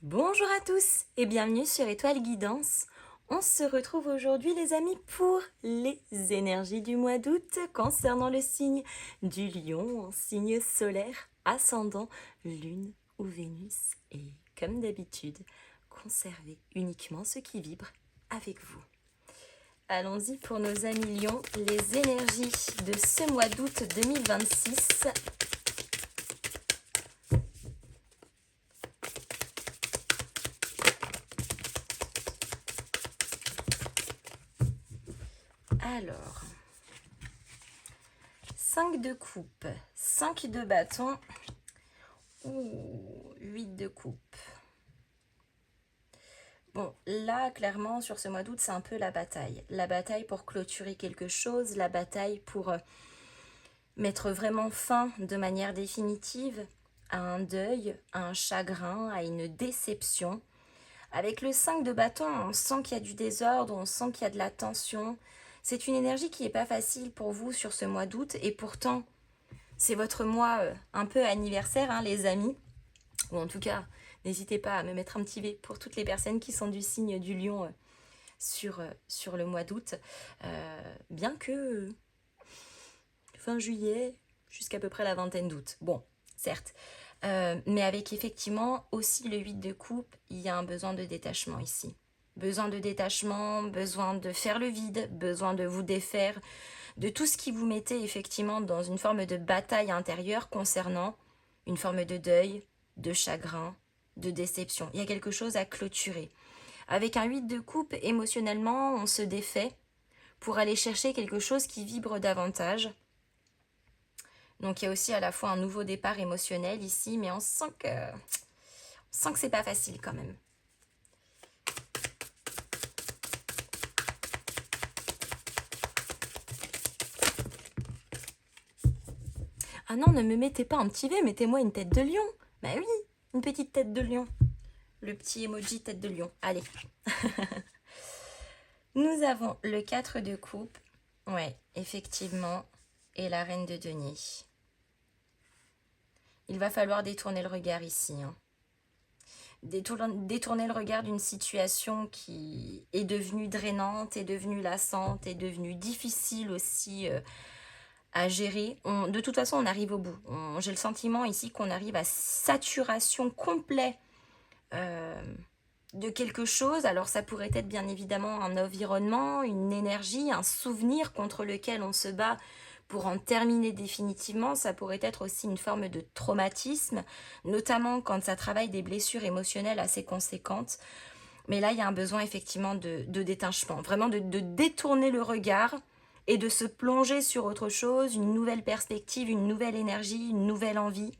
Bonjour à tous et bienvenue sur Étoile Guidance. On se retrouve aujourd'hui les amis pour les énergies du mois d'août concernant le signe du Lion en signe solaire, ascendant, lune ou Vénus. Et comme d'habitude, conservez uniquement ce qui vibre avec vous. Allons-y pour nos amis Lions, les énergies de ce mois d'août 2026. Alors, 5 de coupe, 5 de bâton, ou 8 de coupe. Bon, là, clairement, sur ce mois d'août, c'est un peu la bataille. La bataille pour clôturer quelque chose, la bataille pour mettre vraiment fin de manière définitive à un deuil, à un chagrin, à une déception. Avec le 5 de bâton, on sent qu'il y a du désordre, on sent qu'il y a de la tension. C'est une énergie qui n'est pas facile pour vous sur ce mois d'août et pourtant, c'est votre mois un peu anniversaire, hein, les amis. Ou en tout cas, n'hésitez pas à me mettre un petit V pour toutes les personnes qui sont du signe du Lion sur le mois d'août. Bien que fin juillet jusqu'à peu près la vingtaine d'août. Bon, certes. Mais avec effectivement aussi le 8 de coupe, il y a un besoin de détachement ici. Besoin de détachement, besoin de faire le vide, besoin de vous défaire de tout ce qui vous mettait effectivement dans une forme de bataille intérieure concernant une forme de deuil, de chagrin, de déception. Il y a quelque chose à clôturer. Avec un 8 de coupe, émotionnellement, on se défait pour aller chercher quelque chose qui vibre davantage. Donc il y a aussi à la fois un nouveau départ émotionnel ici, mais on sent que c'est pas facile quand même. Ah non, ne me mettez pas un petit V, mettez-moi une tête de lion. Bah oui, une petite tête de lion. Le petit emoji tête de lion. Allez. Nous avons le 4 de coupe. Ouais, effectivement. Et la reine de denier. Il va falloir détourner le regard ici. Hein. Détourner le regard d'une situation qui est devenue drainante, est devenue lassante, est devenue difficile aussi à gérer. De toute façon, on arrive au bout. J'ai le sentiment ici qu'on arrive à saturation complète de quelque chose. Alors ça pourrait être bien évidemment un environnement, une énergie, un souvenir contre lequel on se bat pour en terminer définitivement. Ça pourrait être aussi une forme de traumatisme, notamment quand ça travaille des blessures émotionnelles assez conséquentes. Mais là, il y a un besoin effectivement de détachement, vraiment de détourner le regard et de se plonger sur autre chose, une nouvelle perspective, une nouvelle énergie, une nouvelle envie.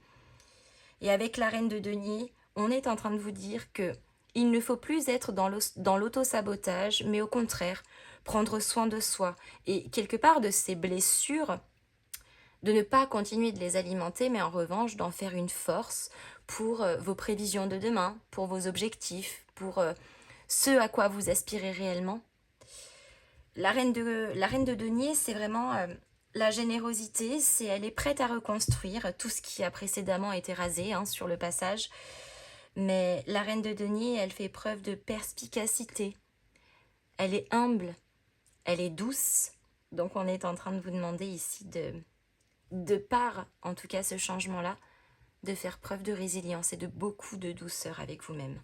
Et avec la reine de denier, on est en train de vous dire que il ne faut plus être dans l'auto-sabotage, mais au contraire, prendre soin de soi. Et quelque part de ces blessures, de ne pas continuer de les alimenter, mais en revanche d'en faire une force pour vos prévisions de demain, pour vos objectifs, pour ce à quoi vous aspirez réellement. La reine de denier, c'est vraiment la générosité, elle est prête à reconstruire tout ce qui a précédemment été rasé hein, sur le passage. Mais la reine de denier, elle fait preuve de perspicacité. Elle est humble, elle est douce. Donc on est en train de vous demander ici de par, en tout cas ce changement-là, de faire preuve de résilience et de beaucoup de douceur avec vous-même.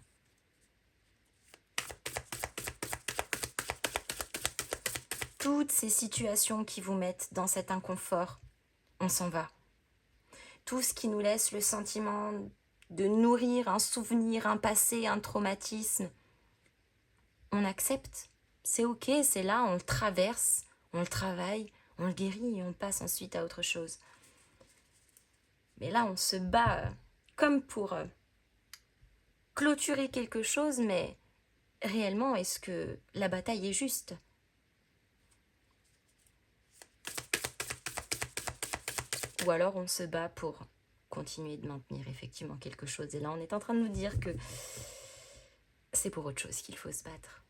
Toutes ces situations qui vous mettent dans cet inconfort, on s'en va. Tout ce qui nous laisse le sentiment de nourrir un souvenir, un passé, un traumatisme, on accepte. C'est ok, c'est là, on le traverse, on le travaille, on le guérit et on passe ensuite à autre chose. Mais là, on se bat comme pour clôturer quelque chose, mais réellement, est-ce que la bataille est juste ? Ou alors on se bat pour continuer de maintenir effectivement quelque chose. Et là, on est en train de nous dire que c'est pour autre chose qu'il faut se battre.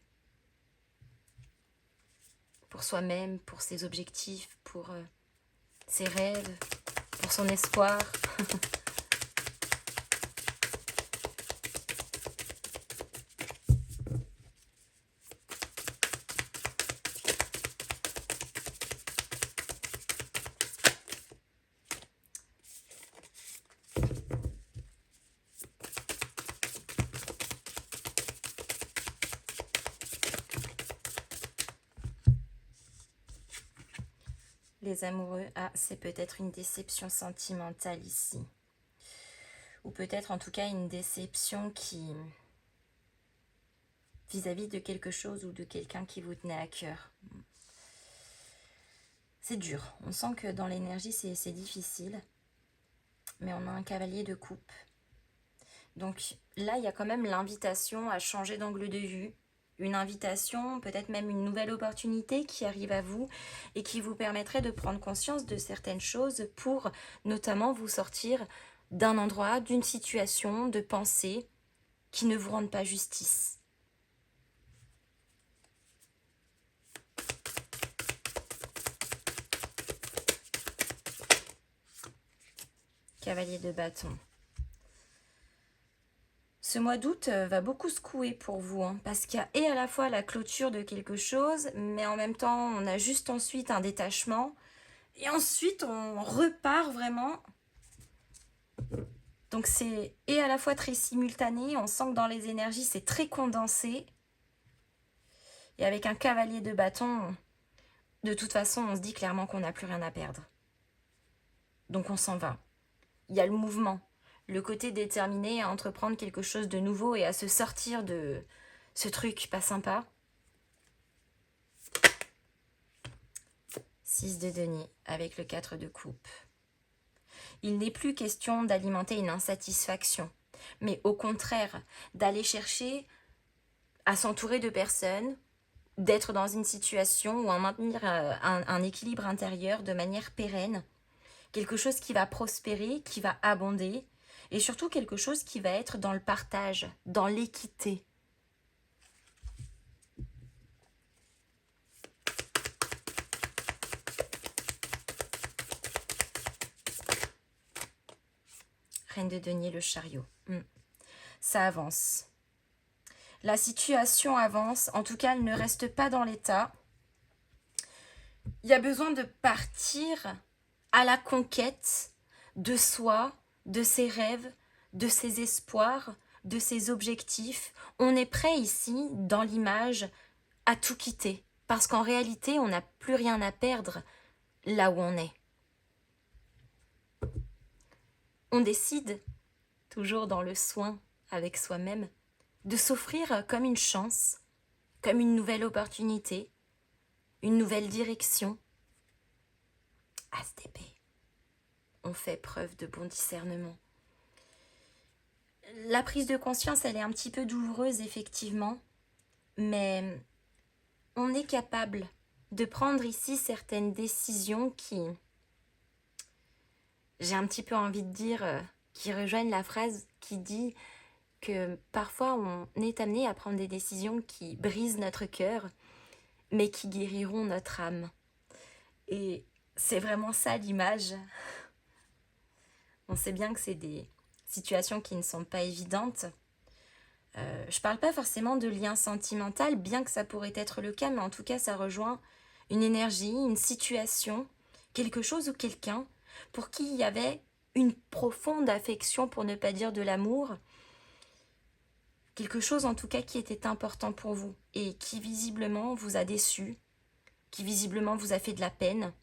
Pour soi-même, pour ses objectifs, pour ses rêves, pour son espoir. les amoureux. Ah, c'est peut-être une déception sentimentale ici. Ou peut-être en tout cas une déception qui... vis-à-vis de quelque chose ou de quelqu'un qui vous tenait à cœur. C'est dur. On sent que dans l'énergie, c'est difficile. Mais on a un cavalier de coupe. Donc là, il y a quand même l'invitation à changer d'angle de vue. Une invitation, peut-être même une nouvelle opportunité qui arrive à vous et qui vous permettrait de prendre conscience de certaines choses pour notamment vous sortir d'un endroit, d'une situation, de pensée qui ne vous rendent pas justice. Cavalier de bâton. Ce mois d'août va beaucoup secouer pour vous, hein, parce qu'il y a et à la fois la clôture de quelque chose, mais en même temps, on a juste ensuite un détachement. Et ensuite, on repart vraiment. Donc c'est et à la fois très simultané, on sent que dans les énergies, c'est très condensé. Et avec un cavalier de bâton, de toute façon, on se dit clairement qu'on n'a plus rien à perdre. Donc on s'en va. Il y a le mouvement, le côté déterminé à entreprendre quelque chose de nouveau et à se sortir de ce truc pas sympa. 6 de denier avec le 4 de coupe. Il n'est plus question d'alimenter une insatisfaction, mais au contraire, d'aller chercher à s'entourer de personnes, d'être dans une situation où on maintenir un équilibre intérieur de manière pérenne, quelque chose qui va prospérer, qui va abonder, et surtout quelque chose qui va être dans le partage, dans l'équité. Reine de denier, le chariot. Ça avance. La situation avance, en tout cas, elle ne reste pas dans l'état. Il y a besoin de partir à la conquête de soi, de ses rêves, de ses espoirs, de ses objectifs. On est prêt ici, dans l'image, à tout quitter. Parce qu'en réalité, on n'a plus rien à perdre là où on est. On décide, toujours dans le soin avec soi-même, de s'offrir comme une chance, comme une nouvelle opportunité, une nouvelle direction. As d'épée. On fait preuve de bon discernement. La prise de conscience, elle est un petit peu douloureuse, effectivement, mais on est capable de prendre ici certaines décisions qui, j'ai un petit peu envie de dire, qui rejoignent la phrase qui dit que parfois on est amené à prendre des décisions qui brisent notre cœur, mais qui guériront notre âme. Et c'est vraiment ça l'image. On sait bien que c'est des situations qui ne sont pas évidentes. Je parle pas forcément de lien sentimental, bien que ça pourrait être le cas, mais en tout cas ça rejoint une énergie, une situation, quelque chose ou quelqu'un pour qui il y avait une profonde affection, pour ne pas dire de l'amour, quelque chose en tout cas qui était important pour vous et qui visiblement vous a déçu, qui visiblement vous a fait de la peine.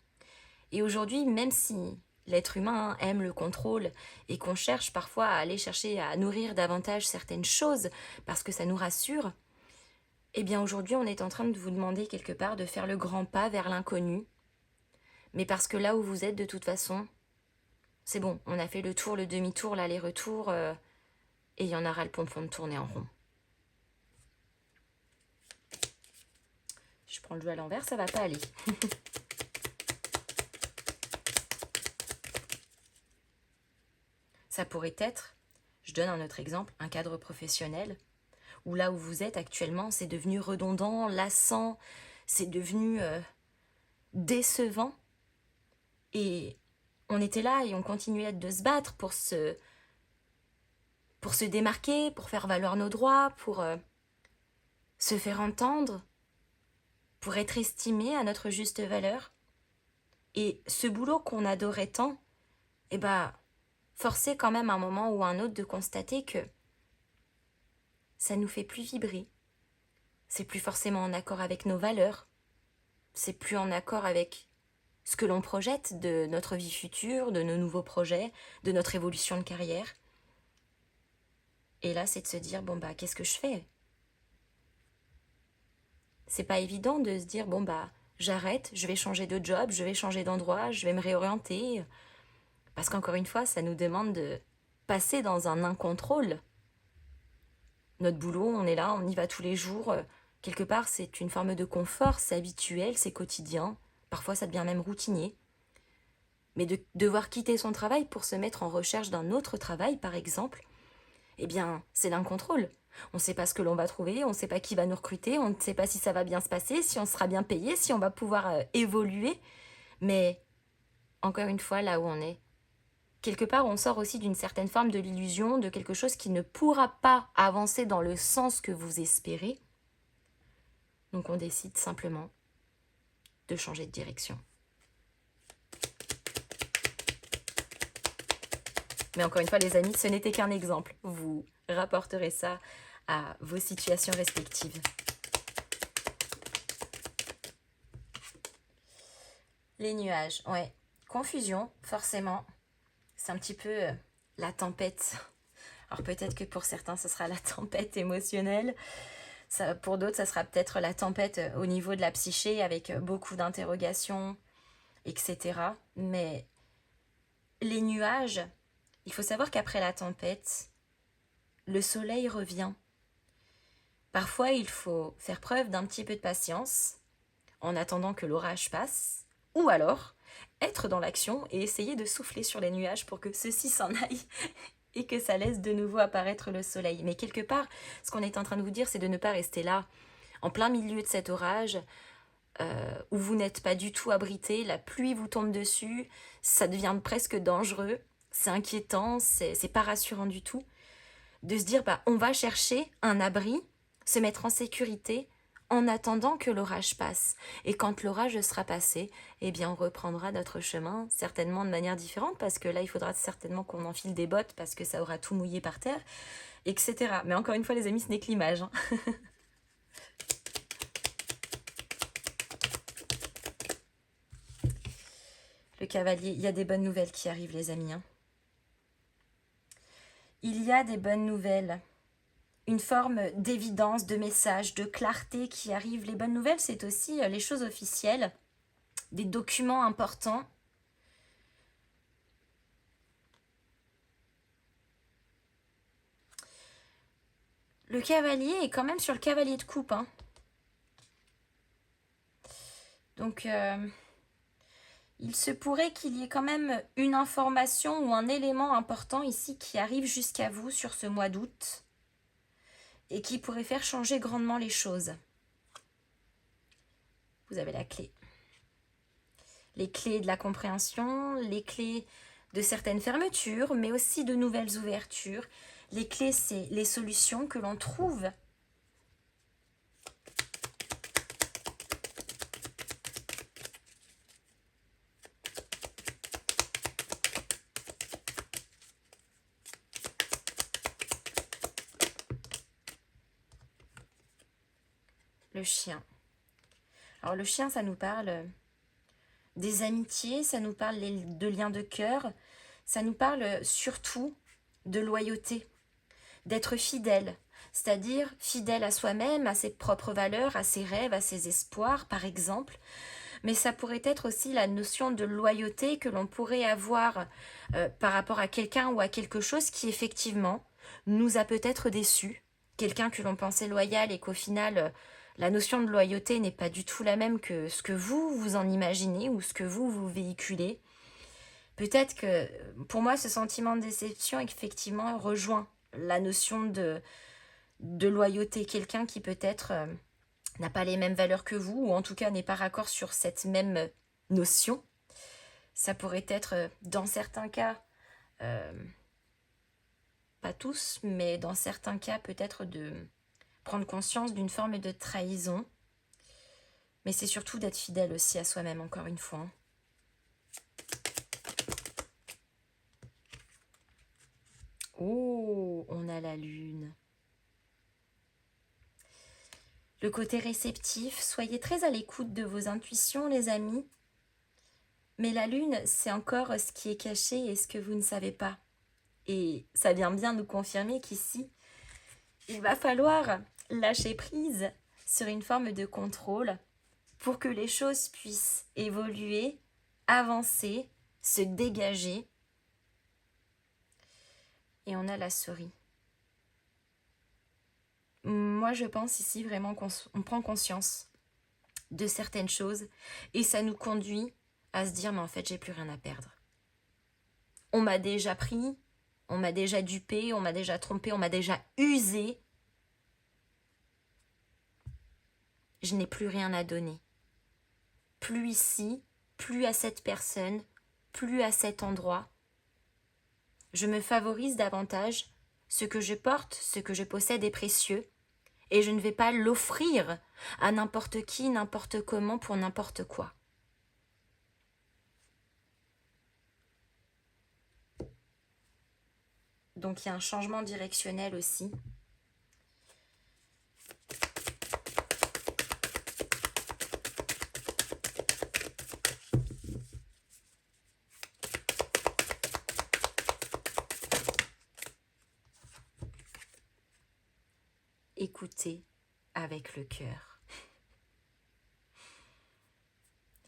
Et aujourd'hui, même si l'être humain aime le contrôle et qu'on cherche parfois à aller chercher à nourrir davantage certaines choses parce que ça nous rassure, eh bien aujourd'hui on est en train de vous demander quelque part de faire le grand pas vers l'inconnu. Mais parce que là où vous êtes de toute façon, c'est bon, on a fait le tour, le demi-tour, l'aller-retour, et il y en aura le pompon de tourner en rond. Je prends le jeu à l'envers, ça va pas aller. Ça pourrait être, je donne un autre exemple, un cadre professionnel, où là où vous êtes actuellement, c'est devenu redondant, lassant, c'est devenu décevant. Et on était là et on continuait de se battre pour se démarquer, pour faire valoir nos droits, pour se faire entendre, pour être estimé à notre juste valeur. Et ce boulot qu'on adorait tant, eh ben, forçait quand même à un moment ou à un autre de constater que ça nous fait plus vibrer. C'est plus forcément en accord avec nos valeurs. C'est plus en accord avec ce que l'on projette de notre vie future, de nos nouveaux projets, de notre évolution de carrière. Et là, c'est de se dire, bon bah, qu'est-ce que je fais? C'est pas évident de se dire, bon bah, j'arrête, je vais changer de job, je vais changer d'endroit, je vais me réorienter. Parce qu'encore une fois, ça nous demande de passer dans un incontrôle. Notre boulot, on est là, on y va tous les jours. Quelque part, c'est une forme de confort, c'est habituel, c'est quotidien. Parfois, ça devient même routinier. Mais de devoir quitter son travail pour se mettre en recherche d'un autre travail, par exemple, eh bien, c'est l'incontrôle. On ne sait pas ce que l'on va trouver, on ne sait pas qui va nous recruter, on ne sait pas si ça va bien se passer, si on sera bien payé, si on va pouvoir évoluer. Mais, encore une fois, là où on est, quelque part, on sort aussi d'une certaine forme de l'illusion, de quelque chose qui ne pourra pas avancer dans le sens que vous espérez. Donc on décide simplement de changer de direction. Mais encore une fois, les amis, ce n'était qu'un exemple. Vous rapporterez ça à vos situations respectives. Les nuages, ouais. Confusion, forcément. C'est un petit peu la tempête. Alors peut-être que pour certains, ce sera la tempête émotionnelle. Ça, pour d'autres, ça sera peut-être la tempête au niveau de la psyché avec beaucoup d'interrogations, etc. Mais les nuages, il faut savoir qu'après la tempête, le soleil revient. Parfois, il faut faire preuve d'un petit peu de patience en attendant que l'orage passe, ou alors être dans l'action et essayer de souffler sur les nuages pour que ceux-ci s'en aillent et que ça laisse de nouveau apparaître le soleil. Mais quelque part, ce qu'on est en train de vous dire, c'est de ne pas rester là, en plein milieu de cet orage, où vous n'êtes pas du tout abrité, la pluie vous tombe dessus, ça devient presque dangereux, c'est inquiétant, c'est pas rassurant du tout. De se dire, bah, on va chercher un abri, se mettre en sécurité, en attendant que l'orage passe. Et quand l'orage sera passé, eh bien on reprendra notre chemin, certainement de manière différente, parce que là, il faudra certainement qu'on enfile des bottes, parce que ça aura tout mouillé par terre, etc. Mais encore une fois, les amis, ce n'est que l'image. Hein. Le cavalier, il y a des bonnes nouvelles qui arrivent, les amis. Hein. Il y a des bonnes nouvelles. Une forme d'évidence, de message, de clarté qui arrive. Les bonnes nouvelles, c'est aussi les choses officielles, des documents importants. Le cavalier est quand même sur le cavalier de coupe. Hein. Donc, il se pourrait qu'il y ait quand même une information ou un élément important ici qui arrive jusqu'à vous sur ce mois d'août et qui pourrait faire changer grandement les choses. Vous avez la clé. Les clés de la compréhension, les clés de certaines fermetures, mais aussi de nouvelles ouvertures. Les clés, c'est les solutions que l'on trouve. Le chien. Alors le chien, ça nous parle des amitiés, ça nous parle de liens de cœur, ça nous parle surtout de loyauté, d'être fidèle, c'est-à-dire fidèle à soi-même, à ses propres valeurs, à ses rêves, à ses espoirs, par exemple. Mais ça pourrait être aussi la notion de loyauté que l'on pourrait avoir par rapport à quelqu'un ou à quelque chose qui effectivement nous a peut-être déçus. Quelqu'un que l'on pensait loyal et qu'au final, la notion de loyauté n'est pas du tout la même que ce que vous en imaginez ou ce que vous véhiculez. Peut-être que pour moi, ce sentiment de déception, effectivement, rejoint la notion de loyauté. Quelqu'un qui peut-être n'a pas les mêmes valeurs que vous, ou en tout cas n'est pas raccord sur cette même notion. Ça pourrait être, dans certains cas, pas tous, mais dans certains cas, peut-être de prendre conscience d'une forme de trahison. Mais c'est surtout d'être fidèle aussi à soi-même, encore une fois. Oh, on a la lune. Le côté réceptif, soyez très à l'écoute de vos intuitions, les amis. Mais la lune, c'est encore ce qui est caché et ce que vous ne savez pas. Et ça vient bien nous confirmer qu'ici, il va falloir lâcher prise sur une forme de contrôle pour que les choses puissent évoluer, avancer, se dégager. Et on a la souris. Moi, je pense ici vraiment qu'on prend conscience de certaines choses et ça nous conduit à se dire, mais en fait, j'ai plus rien à perdre. On m'a déjà pris, on m'a déjà dupé, on m'a déjà trompé, on m'a déjà usé. Je n'ai plus rien à donner. Plus ici, plus à cette personne, plus à cet endroit. Je me favorise davantage. Ce que je porte, ce que je possède est précieux. Et je ne vais pas l'offrir à n'importe qui, n'importe comment, pour n'importe quoi. Donc il y a un changement directionnel aussi. Écoutez avec le cœur.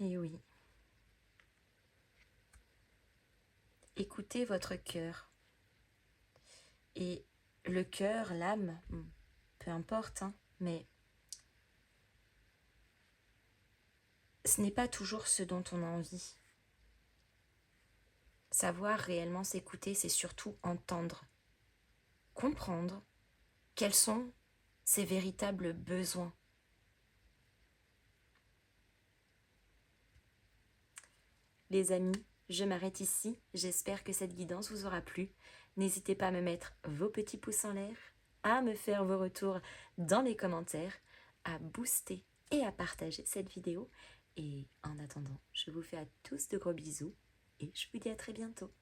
Et oui. Écoutez votre cœur. Et le cœur, l'âme, peu importe, hein, mais ce n'est pas toujours ce dont on a envie. Savoir réellement s'écouter, c'est surtout entendre, comprendre quels sont ses véritables besoins. Les amis, je m'arrête ici. J'espère que cette guidance vous aura plu. N'hésitez pas à me mettre vos petits pouces en l'air, à me faire vos retours dans les commentaires, à booster et à partager cette vidéo. Et en attendant, je vous fais à tous de gros bisous et je vous dis à très bientôt.